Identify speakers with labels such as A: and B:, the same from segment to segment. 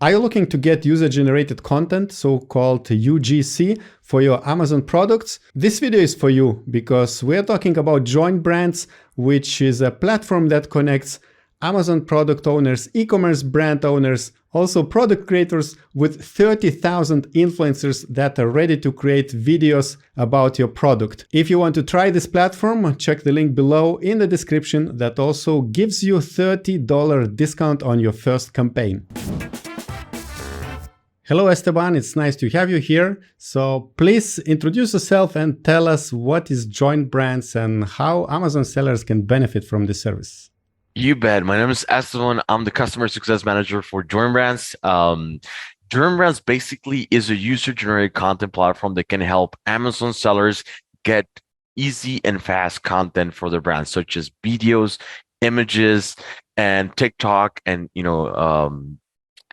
A: Are you looking to get user-generated content, so-called UGC, for your Amazon products? This video is for you because we're talking about Join Brands, which is a platform that connects Amazon product owners, e-commerce brand owners, also product creators with 30,000 influencers that are ready to create videos about your product. If you want to try this platform, check the link below in the description that also gives you $30 discount on your first campaign. Hello Esteban, it's nice to have you here. So please introduce yourself and tell us what is Join Brands and how Amazon sellers can benefit from this service.
B: You bet. My name is Esteban. I'm the customer success manager for Join Brands. Join Brands basically is a user-generated content platform that can help Amazon sellers get easy and fast content for their brands, such as videos, images, and TikTok, and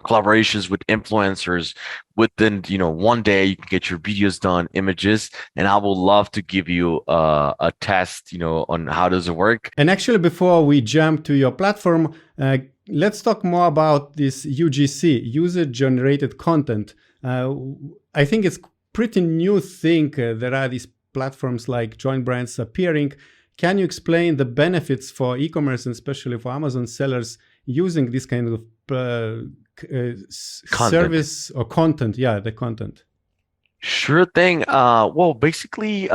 B: collaborations with influencers. Within 1 day you can get your videos done, images, and I would love to give you a test on how does it work.
A: And actually, before we jump to your platform, let's talk more about this UGC, user generated content. I think it's pretty new thing. There are these platforms like Join Brands appearing. Can you explain the benefits for e-commerce and especially for Amazon sellers using this kind of service or content? Yeah, the content.
B: Sure thing. Well, basically,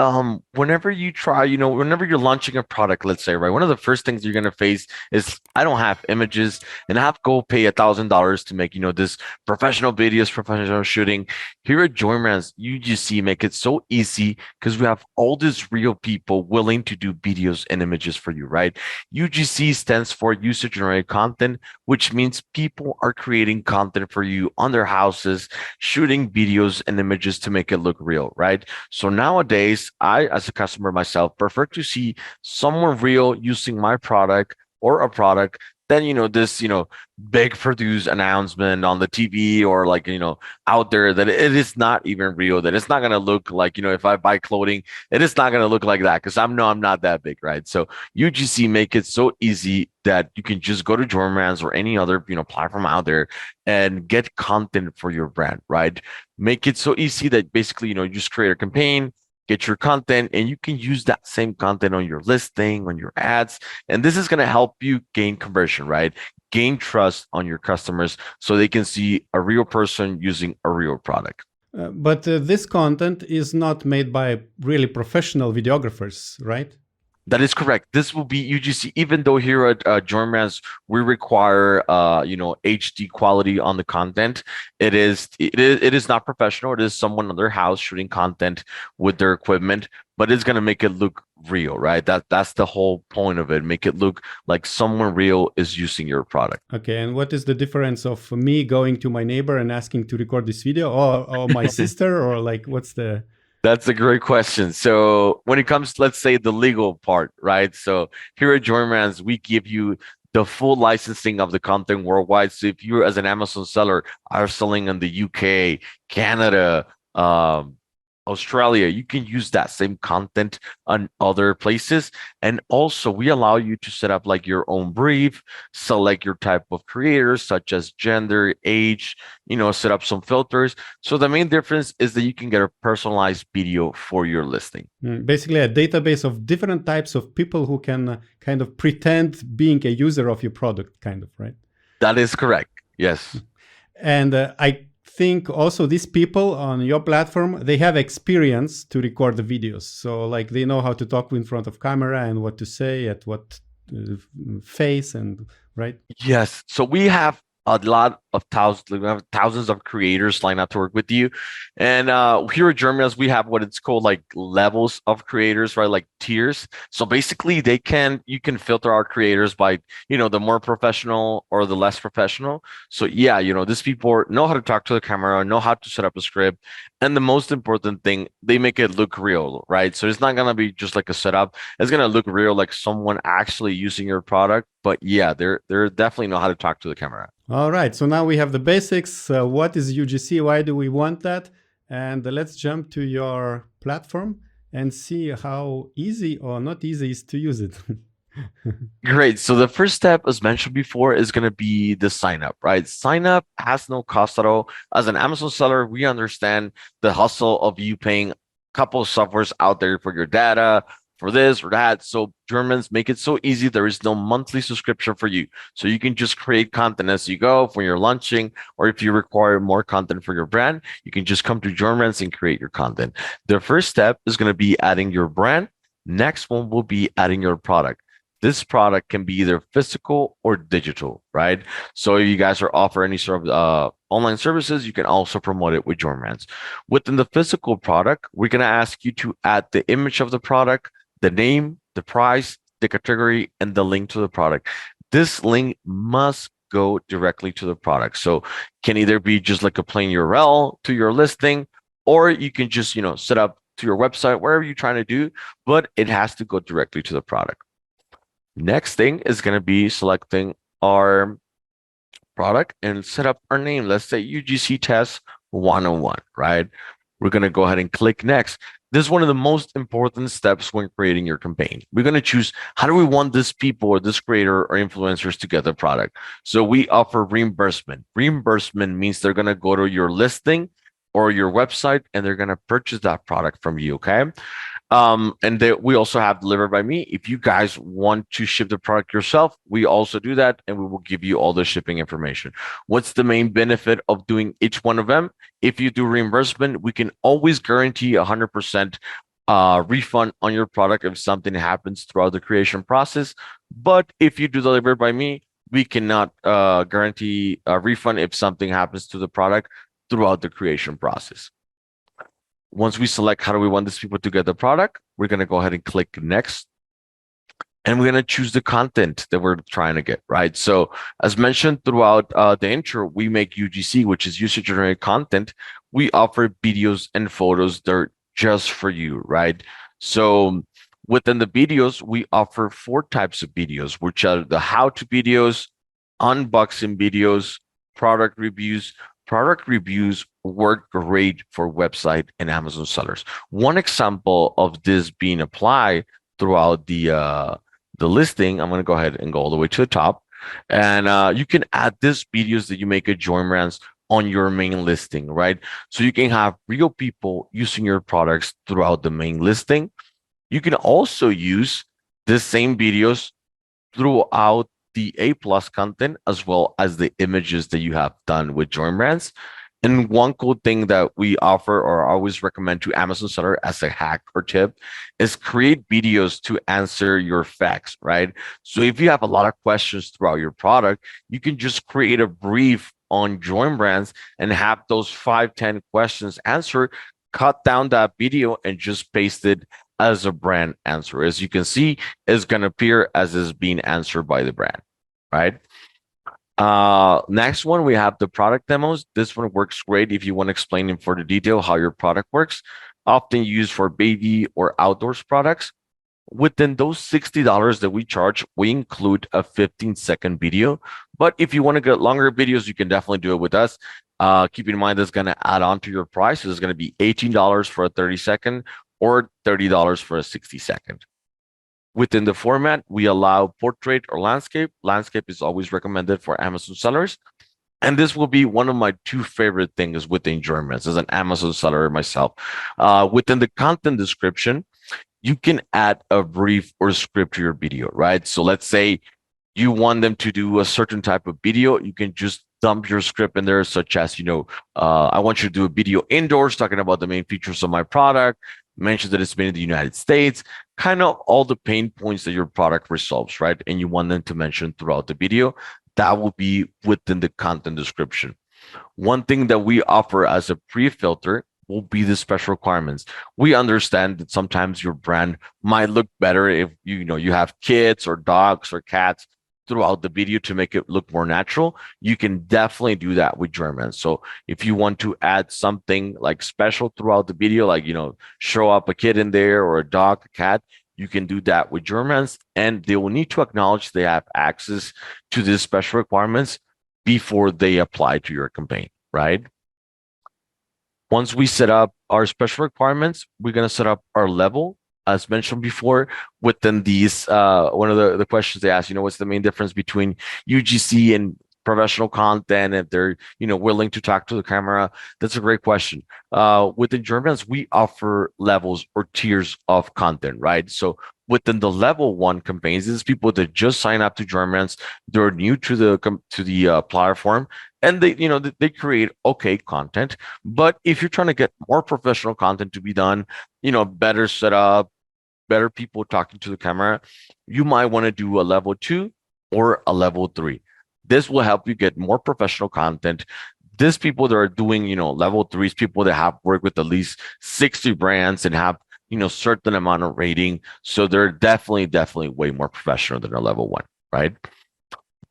B: whenever you try, whenever you're launching a product, let's say, right, one of the first things you're going to face is I don't have images and I have to go pay $1,000 to make, this professional videos, professional shooting. Here at Join Brands, UGC make it so easy because we have all these real people willing to do videos and images for you, right? UGC stands for user generated content, which means people are creating content for you on their houses, shooting videos and images to make it look real, right? So nowadays, I, as a customer myself, prefer to see someone real using my product or a product than, this, big produced announcement on the TV or like, out there that it is not even real, that it's not going to look like, if I buy clothing, it is not going to look like that because I'm not that big, right? So UGC make it so easy that you can just go to Join Brands or any other, platform out there and get content for your brand, right? Make it so easy that basically, you just create a campaign, get your content, and you can use that same content on your listing, on your ads. And this is going to help you gain conversion, right? Gain trust on your customers so they can see a real person using a real product.
A: But this content is not made by really professional videographers, right?
B: That is correct. This will be UGC, even though here at Join Brands, we require, HD quality on the content. It is not professional. It is someone in their house shooting content with their equipment, but it's going to make it look real, right? That's the whole point of it. Make it look like someone real is using your product.
A: Okay. And what is the difference of me going to my neighbor and asking to record this video or my sister, or like, what's the...
B: That's a great question. So when it comes, let's say, the legal part, right? So here at Join Brands, we give you the full licensing of the content worldwide. So if you, as an Amazon seller, are selling in the UK, Canada, Australia, you can use that same content on other places. And also we allow you to set up like your own brief, select your type of creators, such as gender, age, set up some filters. So the main difference is that you can get a personalized video for your listing.
A: Basically a database of different types of people who can kind of pretend being a user of your product, kind of, right?
B: That is correct. Yes.
A: And I think also these people on your platform, they have experience to record the videos. So like they know how to talk in front of camera and what to say at what face, and right?
B: Yes. So we have a lot of thousands of creators lined up to work with you. And here at Join Brands, we have what it's called like levels of creators, right? Like tiers. So basically you can filter our creators by, the more professional or the less professional. So yeah, these people know how to talk to the camera, know how to set up a script. And the most important thing, they make it look real, right? So it's not going to be just like a setup. It's going to look real, like someone actually using your product. But yeah, they're definitely know how to talk to the camera.
A: All right, so now we have the basics. What is UGC? Why do we want that? And let's jump to your platform and see how easy or not easy is to use it.
B: Great. So the first step, as mentioned before, is going to be the sign up, right? Sign up has no cost at all. As an Amazon seller, we understand the hustle of you paying a couple of softwares out there for your data, for this or that. So Germans make it so easy. There is no monthly subscription for you. So you can just create content as you go when you're launching, or if you require more content for your brand, you can just come to Germans and create your content. The first step is going to be adding your brand. Next one will be adding your product. This product can be either physical or digital, right? So if you guys are offering any sort of online services, you can also promote it with your brands. Within the physical product, we're going to ask you to add the image of the product, the name, the price, the category, and the link to the product. This link must go directly to the product. So can either be just like a plain URL to your listing, or you can just, set up to your website, wherever you're trying to do, but it has to go directly to the product. Next thing is going to be selecting our product and set up our name. Let's say UGC Test 101, right? We're going to go ahead and click next. This is one of the most important steps when creating your campaign. We're going to choose how do we want this people or this creator or influencers to get the product. So we offer reimbursement. Reimbursement means they're going to go to your listing or your website and they're going to purchase that product from you, okay? We also have delivered by me. If you guys want to ship the product yourself, we also do that and we will give you all the shipping information. What's the main benefit of doing each one of them? If you do reimbursement, we can always guarantee 100% refund on your product if something happens throughout the creation process. But if you do deliver by me, we cannot guarantee a refund if something happens to the product throughout the creation process. Once we select how do we want these people to get the product, we're going to go ahead and click next. And we're going to choose the content that we're trying to get, right? So as mentioned throughout the intro, we make UGC, which is user-generated content. We offer videos and photos that are just for you, right? So within the videos, we offer 4 types of videos, which are the how-to videos, unboxing videos, product reviews. Product reviews work great for website and Amazon sellers. One example of this being applied throughout the listing, I'm going to go ahead and go all the way to the top, and you can add these videos that you make at Join Brands on your main listing, right? So you can have real people using your products throughout the main listing. You can also use the same videos throughout the A+ content as well as the images that you have done with Join Brands. And one cool thing that we offer or always recommend to Amazon seller as a hack or tip is create videos to answer your facts, right? So if you have a lot of questions throughout your product, you can just create a brief on Join Brands and have those 5-10 questions answered, cut down that video and just paste it as a brand answer. As you can see, it's going to appear as is being answered by the brand, right? Next one, we have the product demos. This one works great if you want to explain in further detail how your product works, often used for baby or outdoors products. Within those $60 that we charge, we include a 15-second video. But if you want to get longer videos, you can definitely do it with us. Keep in mind that's going to add on to your price. It's going to be $18 for a 30-second or $30 for a 60-second. Within the format, we allow portrait or landscape. Landscape is always recommended for Amazon sellers. And this will be one of my 2 favorite things within Join Brands as an Amazon seller myself. Within the content description, you can add a brief or script to your video, right? So let's say you want them to do a certain type of video, you can just dump your script in there, such as, I want you to do a video indoors talking about the main features of my product, mention that it's made in the United States, kind of all the pain points that your product resolves, right? And you want them to mention throughout the video, that will be within the content description. One thing that we offer as a pre-filter will be the special requirements. We understand that sometimes your brand might look better if you have kids or dogs or cats throughout the video to make it look more natural. You can definitely do that with Join Brands. So if you want to add something like special throughout the video, like, show up a kid in there or a dog, a cat, you can do that with Join Brands, and they will need to acknowledge they have access to these special requirements before they apply to your campaign, right? Once we set up our special requirements, we're going to set up our level. as mentioned before, within these, one of the questions they ask, what's the main difference between UGC and professional content, if they're, willing to talk to the camera? That's a great question. Within Join Brands, we offer levels or tiers of content, right? So within the level one campaigns, this is people that just sign up to Join Brands. They're new to the platform, and they create okay content. But if you're trying to get more professional content to be done, better setup, better people talking to the camera, you might want to do a level 2 or a level 3. This will help you get more professional content. These people that are doing, level 3s, people that have worked with at least 60 brands and have, certain amount of rating. So they're definitely way more professional than a level 1, right?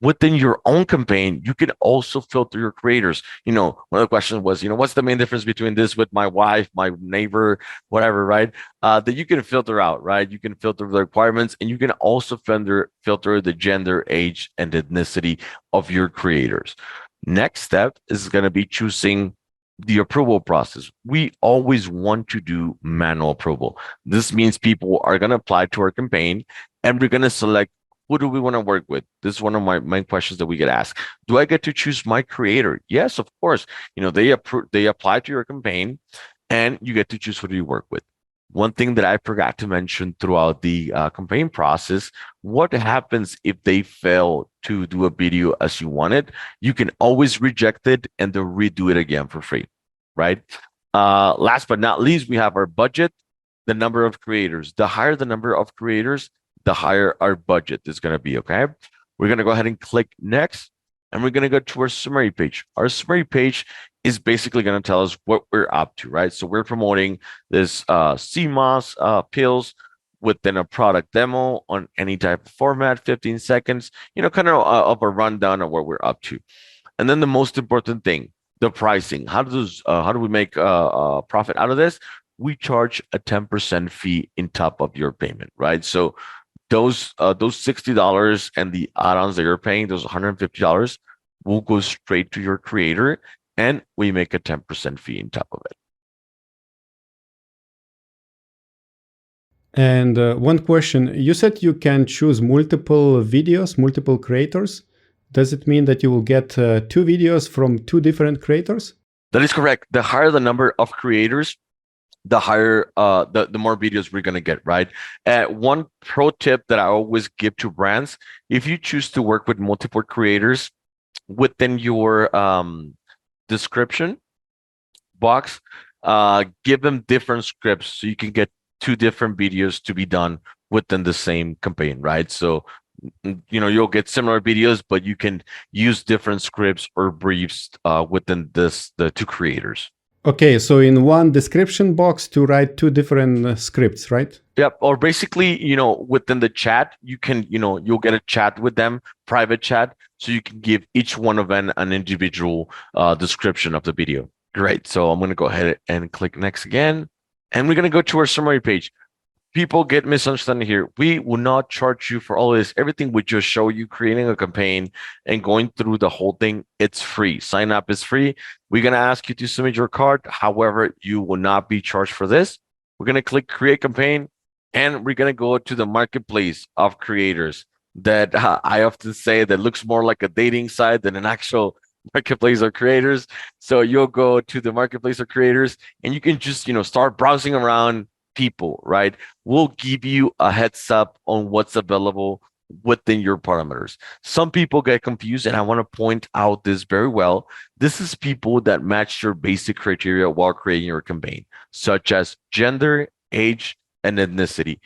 B: Within your own campaign, you can also filter your creators. One of the questions was, what's the main difference between this with my wife, my neighbor, whatever, right? That you can filter out, right? You can filter the requirements, and you can also filter the gender, age, and ethnicity of your creators. Next step is going to be choosing the approval process. We always want to do manual approval. This means people are going to apply to our campaign, and we're going to select who do we want to work with. This is one of my main questions that we get asked. Do I get to choose my creator? Yes, of course. They apply to your campaign, and you get to choose who do you work with. One thing that I forgot to mention throughout the campaign process: what happens if they fail to do a video as you wanted? You can always reject it and then redo it again for free, right? Last but not least, we have our budget, the number of creators. The higher the number of creators, the higher our budget is going to be, okay? We're going to go ahead and click next, and we're going to go to our summary page. Our summary page is basically going to tell us what we're up to, right? So we're promoting this CMOS pills within a product demo on any type of format, 15 seconds, kind of a rundown of what we're up to. And then the most important thing, the pricing. How do we make a profit out of this? We charge a 10% fee in top of your payment, right? So those $60 and the add-ons that you're paying, those $150, will go straight to your creator, and we make a 10% fee on top of it.
A: And one question, you said you can choose multiple videos, multiple creators. Does it mean that you will get 2 videos from 2 different creators?
B: That is correct. The higher the number of creators, the higher the more videos we're going to get, right? One pro tip that I always give to brands: if you choose to work with multiple creators, within your description box, give them different scripts so you can get 2 different videos to be done within the same campaign, right? So you'll get similar videos, but you can use different scripts or briefs within the 2 creators.
A: Okay, so in one description box to write 2 different scripts, right?
B: Yep. Or basically, within the chat, you can, you'll get a chat with them, private chat, so you can give each one of them an individual description of the video. Great. So I'm going to go ahead and click next again, and we're going to go to our summary page. People get misunderstanding here. We will not charge you for all of this. Everything we just show you, creating a campaign and going through the whole thing, it's free. Sign up is free. We're going to ask you to submit your card. However, you will not be charged for this. We're going to click create campaign, and we're going to go to the marketplace of creators that I often say that looks more like a dating site than an actual marketplace of creators. So you'll go to the marketplace of creators, and you can just, start browsing around people, right? We'll give you a heads up on what's available within your parameters. Some people get confused, and I want to point out this very well. This is people that match your basic criteria while creating your campaign, such as gender, age, and ethnicity.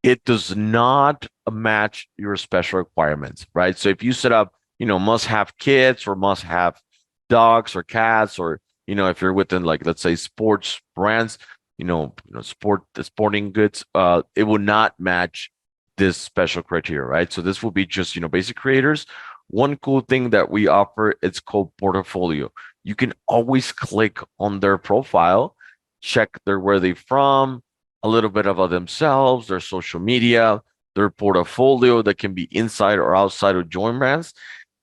B: It does not match your special requirements, right? So if you set up, must have kids or must have dogs or cats, or, if you're within, like, let's say sports brands, sporting goods, it will not match this special criteria, right? So this will be just, basic creators. One cool thing that we offer, it's called portfolio. You can always click on their profile, check where they're from, a little bit about themselves, their social media, their portfolio that can be inside or outside of Join Brands,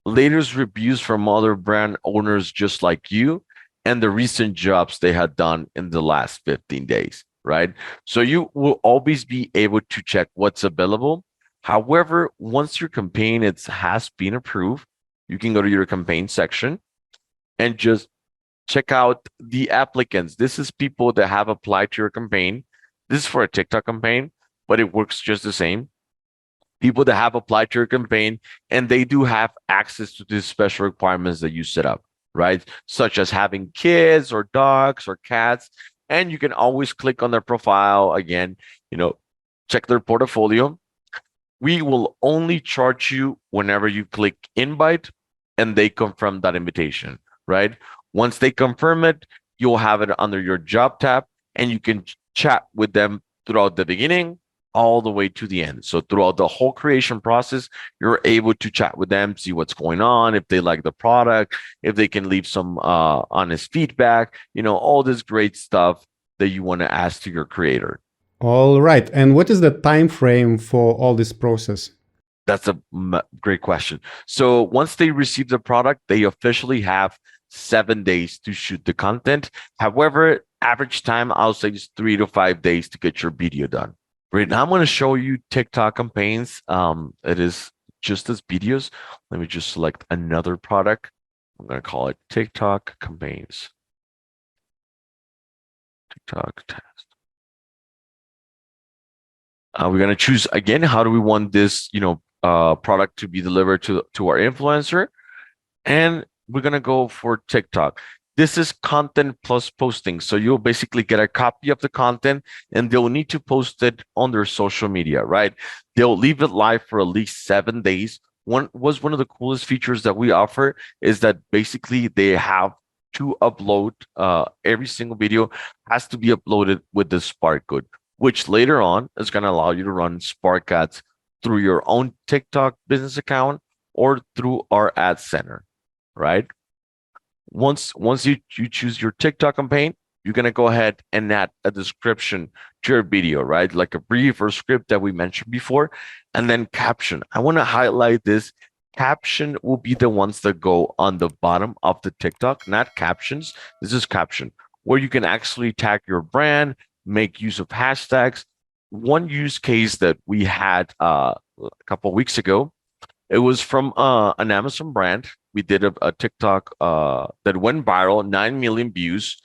B: latest reviews from other brand owners just like you, and the recent jobs they had done in the last 15 days. right? So you will always be able to check what's available. However, once your campaign has been approved, you can go to your campaign section and just check out the applicants. This is people that have applied to your campaign. This is for a TikTok campaign, but it works just the same. People that have applied to your campaign and they do have access to these special requirements that you set up, right? Such as having kids or dogs or cats. And you can always click on their profile again, check their portfolio. We will only charge you whenever you click invite and they confirm that invitation, right? Once they confirm it, you'll have it under your job tab and you can chat with them throughout the beginning all the way to the end. So throughout the whole creation process, you're able to chat with them, see what's going on, if they like the product, if they can leave some honest feedback, all this great stuff that you want to ask to your creator.
A: All right. And what is the time frame for all this process?
B: That's a great question. So once they receive the product, they officially have 7 days to shoot the content. However, average time, I'll say is 3 to 5 days to get your video done. Right now, I'm going to show you TikTok campaigns. It is just as videos. Let me just select another product. I'm going to call it TikTok campaigns. TikTok test. We're going to choose again, how do we want this, product to be delivered to our influencer? And we're going to go for TikTok. This is content plus posting. So you'll basically get a copy of the content and they'll need to post it on their social media, right? They'll leave it live for at least 7 days. One of the coolest features that we offer is that basically they have to upload, every single video has to be uploaded with the Spark Code, which later on is going to allow you to run Spark ads through your own TikTok business account or through our ad center, right? Once you choose your TikTok campaign, you're going to go ahead and add a description to your video, right? Like a brief or script that we mentioned before, and then caption. I want to highlight this. Caption will be the ones that go on the bottom of the TikTok, not captions. This is caption, where you can actually tag your brand, make use of hashtags. One use case that we had a couple of weeks ago, it was from an Amazon brand. We did a TikTok that went viral, 9 million views,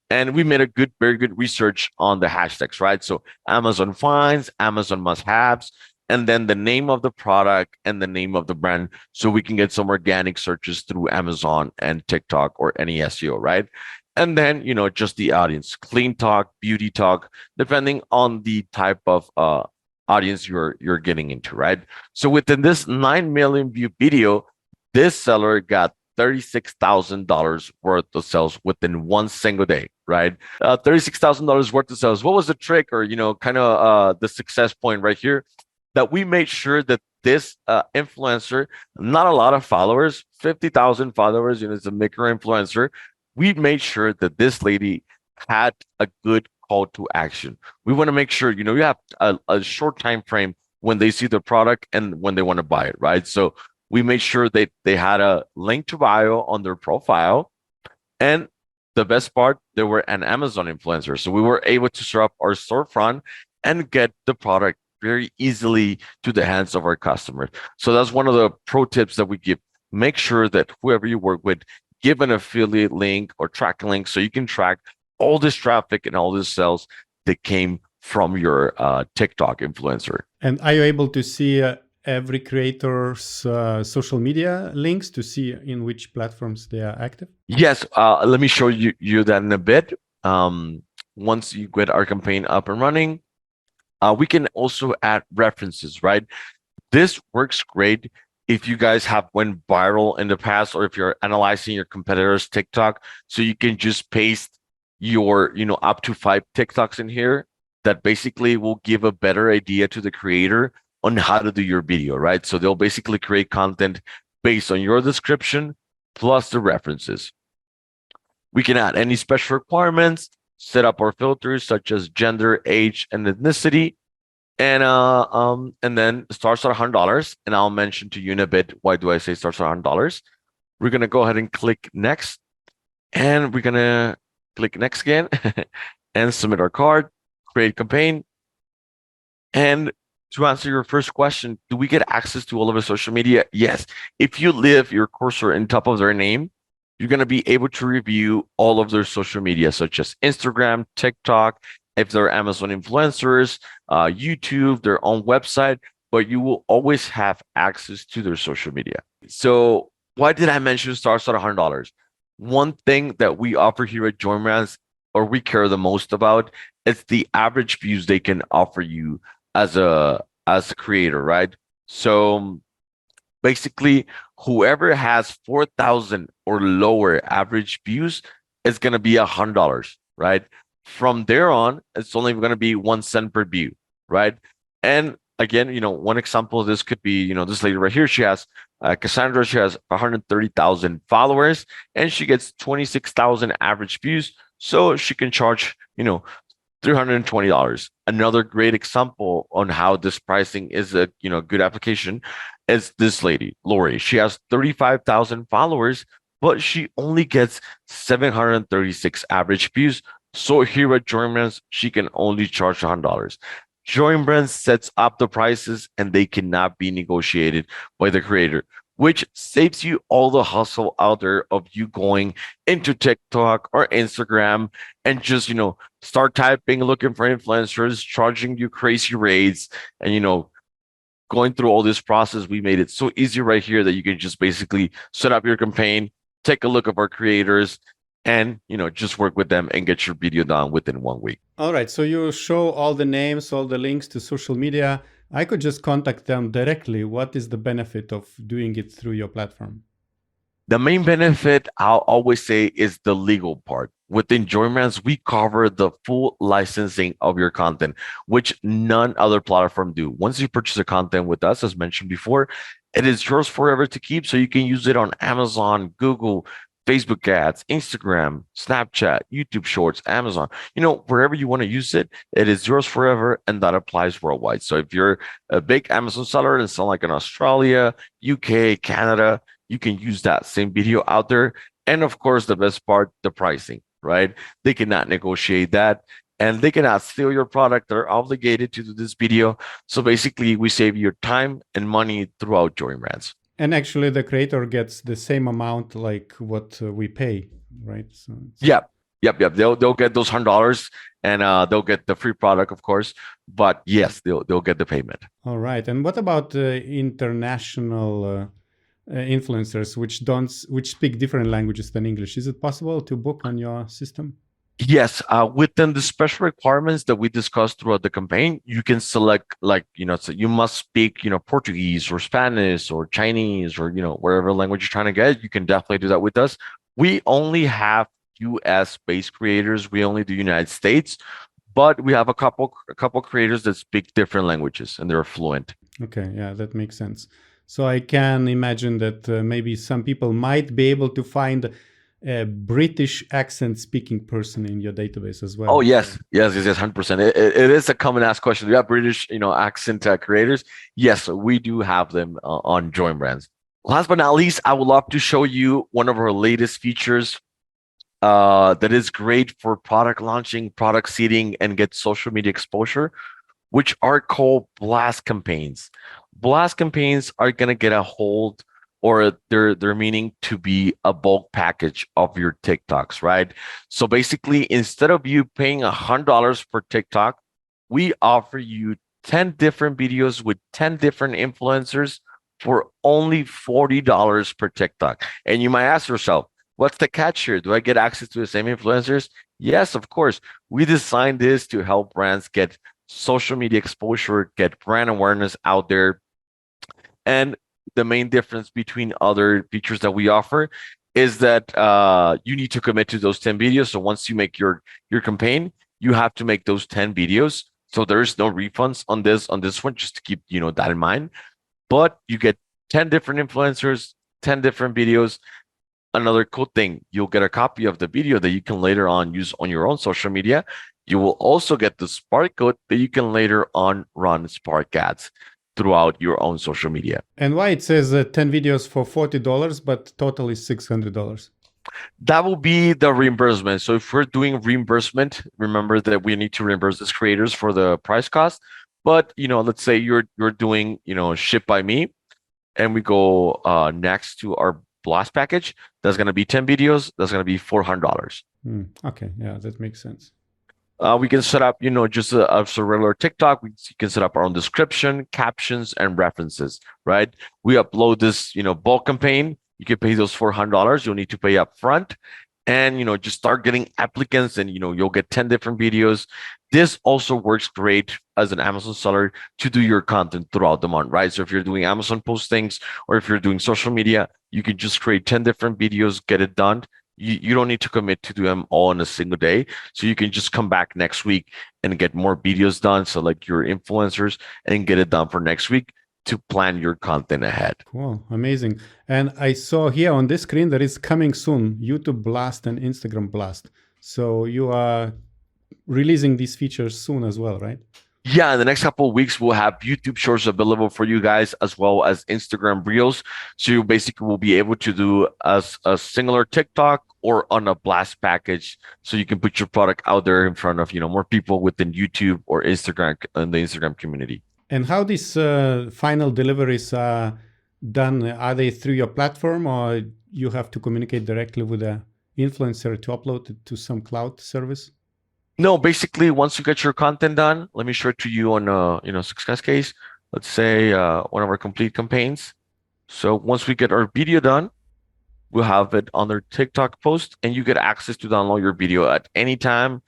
B: and we made very good research on the hashtags, right? So Amazon finds, Amazon must-haves, and then the name of the product and the name of the brand, so we can get some organic searches through Amazon and TikTok or any SEO, right? And then, just the audience, clean talk, beauty talk, depending on the type of audience you're getting into, right? So within this 9 million view video, this seller got $36,000 worth of sales within one single day, right? $36,000 worth of sales. What was the trick, or kind of the success point right here? That we made sure that this influencer, not a lot of followers, 50,000 followers, it's a micro influencer. We made sure that this lady had a good call to action. We want to make sure, you have a short time frame when they see the product and when they want to buy it, right? So we made sure that they had a link to bio on their profile. And the best part, they were an Amazon influencer. So we were able to set up our storefront and get the product very easily to the hands of our customers. So that's one of the pro tips that we give. Make sure that whoever you work with, give an affiliate link or tracking link so you can track all this traffic and all this sales that came from your TikTok influencer.
A: And are you able to see every creator's social media links to see in which platforms they are active?
B: Yes, let me show you that in a bit. Once you get our campaign up and running, we can also add references, right? This works great if you guys have went viral in the past, or if you're analyzing your competitors' TikTok, so you can just paste your, up to 5 TikToks in here that basically will give a better idea to the creator on how to do your video, right? So they'll basically create content based on your description plus the references. We can add any special requirements, set up our filters such as gender, age, and ethnicity, and then starts at $100. And I'll mention to you in a bit why do I say starts at $100. We're gonna go ahead and click next, and we're gonna click next again and submit our card. create campaign. And to answer your first question, do we get access to all of our social media? Yes. If you leave your cursor on top of their name, you're going to be able to review all of their social media, such as Instagram, TikTok, if they're Amazon influencers, YouTube, their own website, but you will always have access to their social media. So why did I mention starts at $100? One thing that we offer here at Join Brands, or we care the most about, is the average views they can offer you as a creator, right? So basically, whoever has 4,000 or lower average views is going to be $100, right? From there on, it's only going to be 1 cent per view, right? And again, one example of this could be, this lady right here. She has Cassandra. She has 130,000 followers, and she gets 26,000 average views. So she can charge, $320. Another great example on how this pricing is a good application is this lady, Lori. She has 35,000 followers, but she only gets 736 average views. So here at Join Brands, she can only charge $100. Join Brands sets up the prices and they cannot be negotiated by the creator, which saves you all the hustle out there of you going into TikTok or Instagram and just, start typing, looking for influencers, charging you crazy rates, and, going through all this process. We made it so easy right here that you can just basically set up your campaign, take a look at our creators, and, just work with them and get your video done within 1 week.
A: All right. So you show all the names, all the links to social media. I could just contact them directly. What is the benefit of doing it through your platform?
B: The main benefit, I'll always say, is the legal part. Within Join Brands, we cover the full licensing of your content, which none other platform do. Once you purchase the content with us, as mentioned before, it is yours forever to keep. So you can use it on Amazon, Google, Facebook ads, Instagram, Snapchat, YouTube Shorts, Amazon, wherever you want to use it, it is yours forever. And that applies worldwide. So if you're a big Amazon seller and sell like in Australia, UK, Canada, you can use that same video out there. And of course, the best part, the pricing, right? They cannot negotiate that and they cannot steal your product. They're obligated to do this video. So basically, we save you time and money throughout Join Brands.
A: And actually, the creator gets the same amount like what we pay, right? So
B: Yep. They'll get those $100 and they'll get the free product, of course. But yes, they'll get the payment.
A: All right. And what about international influencers which speak different languages than English? Is it possible to book on your system?
B: Yes, within the special requirements that we discussed throughout the campaign, you can select so you must speak, Portuguese or Spanish or Chinese or, whatever language you're trying to get. You can definitely do that with us. We only have US based creators. We only do United States, but we have a couple creators that speak different languages and they're fluent.
A: Okay. Yeah, that makes sense. So I can imagine that maybe some people might be able to find a British accent speaking person in your database as well.
B: Oh, yes, 100%. It is a common asked question. Do you have British, accent creators? Yes, we do have them on Join Brands. Last but not least, I would love to show you one of our latest features that is great for product launching, product seeding, and get social media exposure, which are called blast campaigns. Blast campaigns are going to get a hold, or they're meaning to be a bulk package of your TikToks, right? So basically, instead of you paying $100 per TikTok, we offer you 10 different videos with 10 different influencers for only $40 per TikTok. And you might ask yourself, what's the catch here? Do I get access to the same influencers? Yes, of course. We designed this to help brands get social media exposure, get brand awareness out there. And the main difference between other features that we offer is that you need to commit to those 10 videos. So once you make your campaign, you have to make those 10 videos. So there's no refunds on this one, just to keep that in mind. But you get 10 different influencers, 10 different videos. Another cool thing, you'll get a copy of the video that you can later on use on your own social media. You will also get the Spark code that you can later on run Spark ads throughout your own social media.
A: And why it says 10 videos for $40, but total is $600?
B: That will be the reimbursement. So if we're doing reimbursement, remember that we need to reimburse these creators for the price cost. But let's say you're doing, ship by me, and we go next to our blast package. That's gonna be 10 videos. That's gonna be $400.
A: Okay, yeah, that makes sense.
B: We can set up, just a regular TikTok. We can set up our own description, captions, and references, right? We upload this, bulk campaign. You can pay those $400. You'll need to pay up front, and just start getting applicants, and you'll get 10 different videos. This also works great as an Amazon seller to do your content throughout the month, right? So if you're doing Amazon postings or if you're doing social media, you can just create 10 different videos, get it done. You don't need to commit to do them all in a single day. So you can just come back next week and get more videos done. So like your influencers, and get it done for next week to plan your content ahead.
A: Cool, amazing. And I saw here on this screen that is coming soon, YouTube Blast and Instagram Blast. So you are releasing these features soon as well, right?
B: Yeah, in the next couple of weeks, we'll have YouTube Shorts available for you guys, as well as Instagram Reels. So you basically will be able to do a similar TikTok or on a blast package, so you can put your product out there in front of more people within YouTube or Instagram and the Instagram community.
A: And how these final deliveries are done? Are they through your platform, or you have to communicate directly with the influencer to upload it to some cloud service?
B: No, basically, once you get your content done, let me show it to you on success case. Let's say one of our complete campaigns. So once we get our video done, we'll have it on their TikTok post, and you get access to download your video at any time.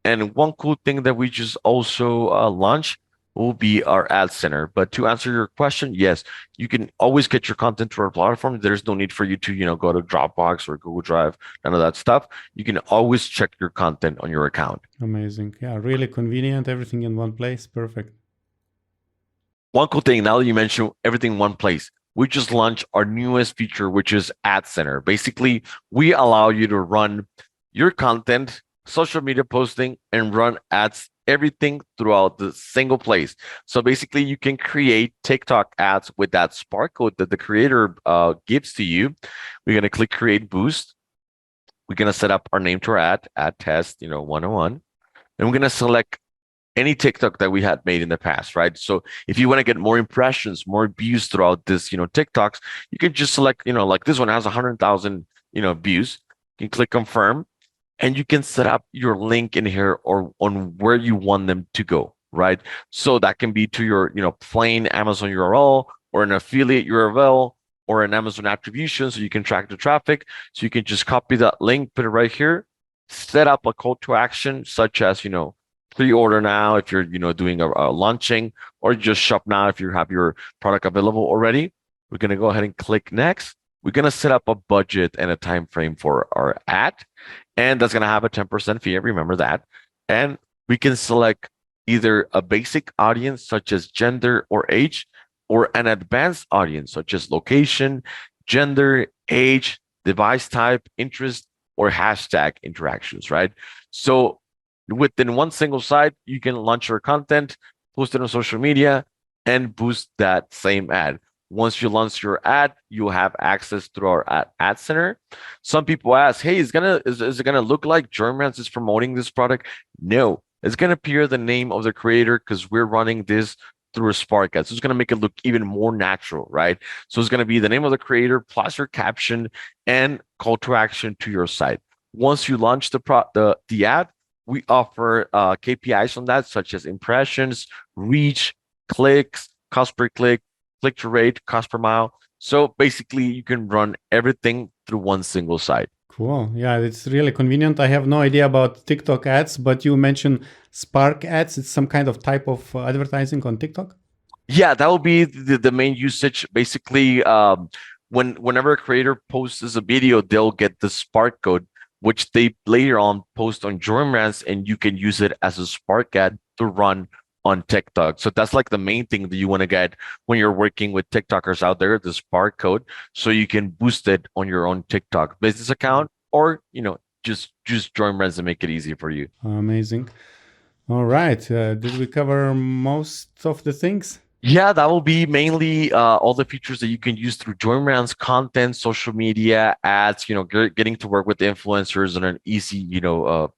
B: And one cool thing that we just also launched will be our ad center. But to answer your question, yes, you can always get your content to our platform. There's no need for you to, go to Dropbox or Google Drive, none of that stuff. You can always check your content on your account.
A: Amazing. Yeah, really convenient. Everything in one place. Perfect.
B: One cool thing, now that you mentioned everything in one place, we just launched our newest feature, which is Ad Center. Basically, we allow you to run your content, social media posting, and run ads, everything throughout the single place. So basically, you can create TikTok ads with that Spark code that the creator gives to you. We're going to click Create Boost. We're going to set up our name to our ad test, 101. And we're going to select any TikTok that we had made in the past, right? So if you want to get more impressions, more views throughout this, TikToks, you can just select, like this one has 100,000, views. You can click confirm, and you can set up your link in here or on where you want them to go, right? So that can be to your, plain Amazon URL or an affiliate URL or an Amazon attribution, so you can track the traffic. So you can just copy that link, put it right here, set up a call to action, such as, pre-order now if you're doing a launching, or just shop now if you have your product available already. We're going to go ahead and click next. We're going to set up a budget and a time frame for our ad, and that's going to have a 10% fee. Remember that. And we can select either a basic audience such as gender or age, or an advanced audience such as location, gender, age, device type, interest, or hashtag interactions, right? So within one single site, you can launch your content, post it on social media, and boost that same ad. Once you launch your ad, you'll have access through our ad center. Some people ask, hey, is it gonna look like Joinbrands is promoting this product? No, it's gonna appear the name of the creator, because we're running this through a Spark ad. So it's gonna make it look even more natural, right? So it's gonna be the name of the creator plus your caption and call to action to your site. Once you launch the ad, we offer KPIs on that, such as impressions, reach, clicks, cost per click, click-through rate, cost per mile. So basically, you can run everything through one single site.
A: Cool. Yeah, it's really convenient. I have no idea about TikTok ads, but you mentioned Spark ads. It's some kind of type of advertising on TikTok?
B: Yeah, that will be the main usage. Basically, whenever a creator posts a video, they'll get the Spark code, which they later on post on Joinbrands, and you can use it as a Spark ad to run on TikTok. So that's like the main thing that you want to get when you're working with TikTokers out there, the Spark code, so you can boost it on your own TikTok business account, or just Joinbrands and make it easy for you.
A: Amazing. All right. Did we cover most of the things?
B: Yeah, that will be mainly all the features that you can use through JoinBrand's content, social media, ads, getting to work with influencers on an easy,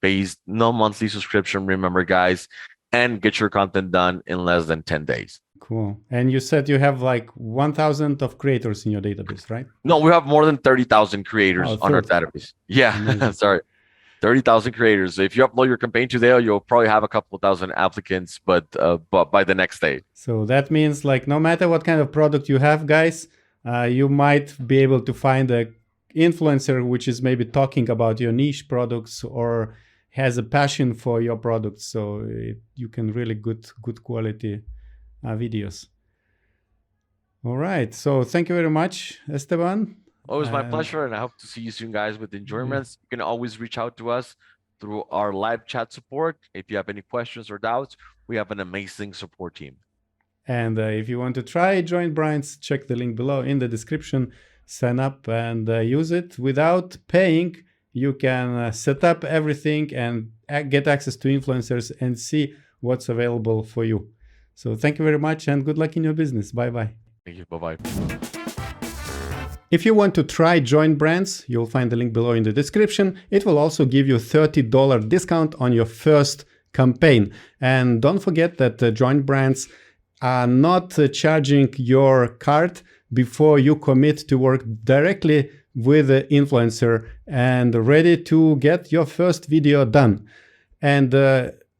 B: based, no monthly subscription, remember, guys, and get your content done in less than 10 days.
A: Cool. And you said you have like 1,000 of creators in your database, right?
B: No, we have more than 30,000 creators
A: Oh,
B: on our
A: 30.
B: database. Yeah,
A: Amazing.
B: sorry. 30,000 creators. If you upload your campaign today, you'll probably have a couple thousand applicants, but by the next day.
A: So that means like no matter what kind of product you have, guys, you might be able to find a influencer which is maybe talking about your niche products or has a passion for your products. So you can really good quality videos. All right. So thank you very much, Esteban.
B: Always my pleasure, and I hope to see you soon, guys, with enjoyments. You can always reach out to us through our live chat support. If you have any questions or doubts, we have an amazing support team.
A: And if you want to try JoinBrands, check the link below in the description. Sign up and use it without paying. You can set up everything and get access to influencers and see what's available for you. So thank you very much and good luck in your business. Bye-bye.
B: Thank you. Bye-bye.
A: If you want to try JoinBrands, you'll find the link below in the description. It will also give you $30 discount on your first campaign. And don't forget that JoinBrands are not charging your card before you commit to work directly with the influencer and ready to get your first video done. And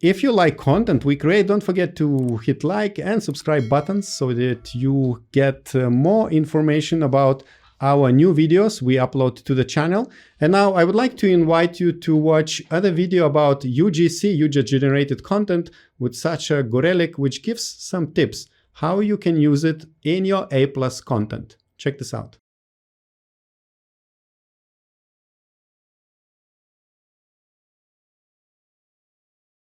A: if you like content we create, don't forget to hit like and subscribe buttons so that you get more information about our new videos we upload to the channel. And now I would like to invite you to watch other video about UGC, user generated content, with Sasha Gorelik, which gives some tips how you can use it in your A+ content. Check this out.